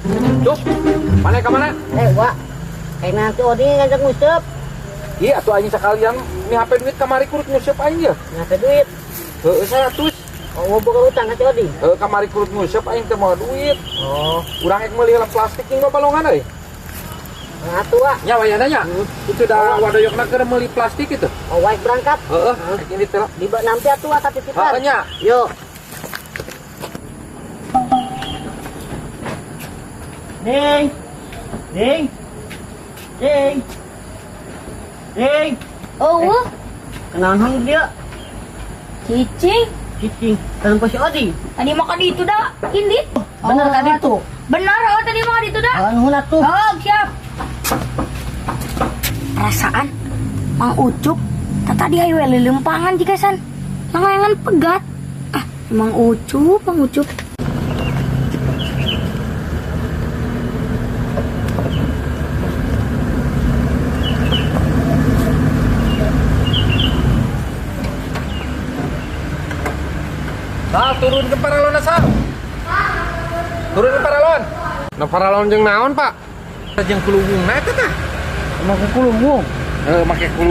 Cuk, mana ke mana? Wak. Kayak nanti Odi ngajak ngusep. Iya, tuh anjing sekalian mi HP duit kamari kurut ngusep aing ya. Ngapa duit? Heeh, 100. Oh, boga utang nanti Odi. Kamari kurut ngusep aing teh mau duit. Oh, Urang ek meuli helm plastik jeung balongan euy. ngatu Wak. Nya wayana nya. Itu da wadoyokna keur meuli plastik itu. Oh, waik berangkat. Heeh, ek ini teh. Di bak nampi atuh Wak titipan. Heeh nya. Yuk. Ding. Ding. Ding. Ding. Oh, Kenaon dia? cicing. Cicing. Kan si Odi. Tadi makan di itu dah, indit. Bener kan itu? Benar, oh tadi makan di itu dah. Alhamdulillah tuh. Oh, siap. Perasaan Mang Ucup tadi ayo lelempangan jika san. Langangan pegat. Ah, Mang Ucup, Mang Ucup. Sal, turun ke paralon Sal. Turun ke paralon. Nah paralon jeung naon, Pak? Jeung kulubungna eta tah. Mau ke kulubung. Make